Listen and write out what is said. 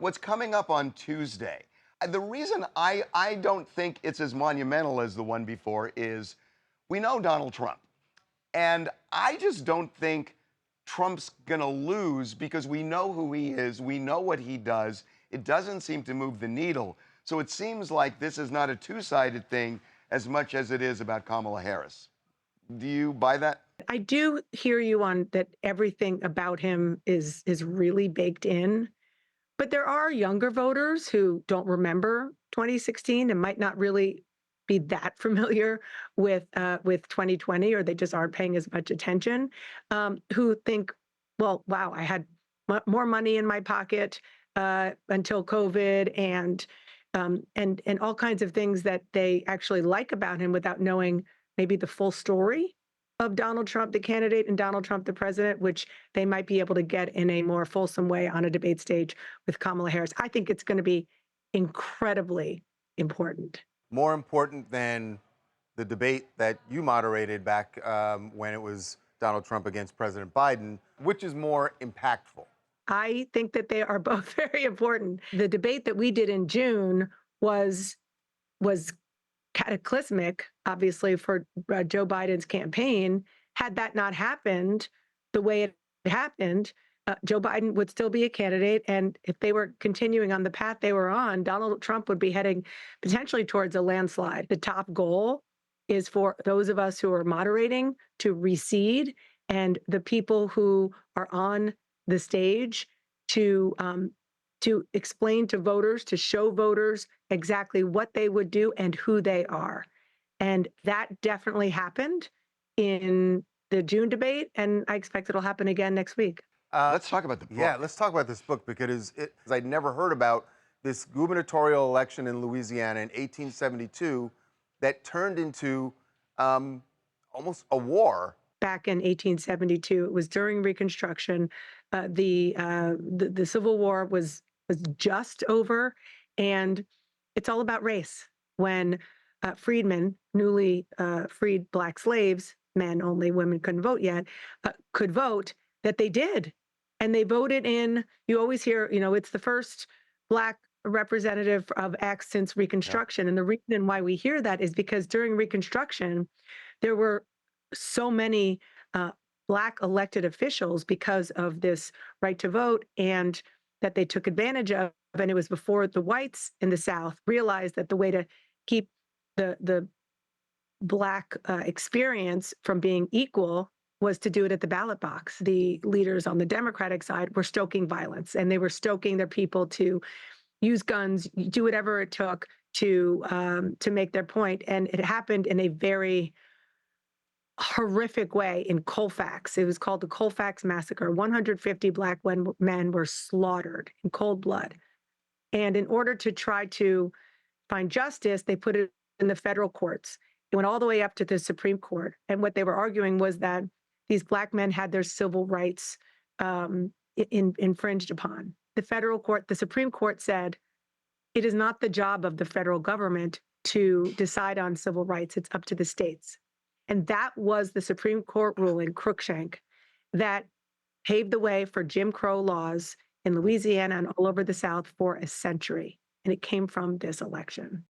What's coming up on Tuesday? The reason I don't think it's as monumental as the one before is we know Donald Trump. And I just don't think Trump's going to lose because we know who he is. We know what he does. It doesn't seem to move the needle. So it seems like this is not a two-sided thing as much as it is about Kamala Harris. Do you buy that? I do hear you on that everything about him is really baked in. But there are younger voters who don't remember 2016 and might not really be that familiar with 2020, or they just aren't paying as much attention. Who think, well, wow, I had more money in my pocket until COVID, and all kinds of things that they actually like about him without knowing maybe the full story of Donald Trump, the candidate, and Donald Trump, the president, which they might be able to get in a more fulsome way on a debate stage with Kamala Harris. I think it's going to be incredibly important. More important than the debate that you moderated back when it was Donald Trump against President Biden, which is more impactful? I think that they are both very important. The debate that we did in June was cataclysmic, obviously, for Joe Biden's campaign. Had that not happened the way it happened, Joe Biden would still be a candidate. And if they were continuing on the path they were on, Donald Trump would be heading potentially towards a landslide. The top goal is for those of us who are moderating to recede, and the people who are on the stage to explain to voters, to show voters exactly what they would do and who they are. And that definitely happened in the June debate, and I expect it'll happen again next week. Let's talk about the book. Yeah, let's talk about this book because I'd never heard about this gubernatorial election in Louisiana in 1872 that turned into almost a war. Back in 1872, it was during Reconstruction. The Civil War was just over, and it's all about race. When freedmen, newly freed Black slaves, men only, women couldn't vote yet, could vote, that they did. And they voted in, you always hear, it's the first Black representative of X since Reconstruction. Yeah. And the reason why we hear that is because during Reconstruction, there were so many Black elected officials because of this right to vote, and that they took advantage of. And it was before the whites in the South realized that the way to keep the Black experience from being equal was to do it at the ballot box. The leaders on the Democratic side were stoking violence, and they were stoking their people to use guns, do whatever it took to make their point. And it happened in a very horrific way in Colfax. It was called the Colfax Massacre. 150 Black men were slaughtered in cold blood. And in order to try to find justice, they put it in the federal courts. It went all the way up to the Supreme Court. And what they were arguing was that these Black men had their civil rights infringed upon. The Supreme Court said, it is not the job of the federal government to decide on civil rights. It's up to the states. And that was the Supreme Court ruling, Cruikshank, that paved the way for Jim Crow laws in Louisiana and all over the South for a century. And it came from this election.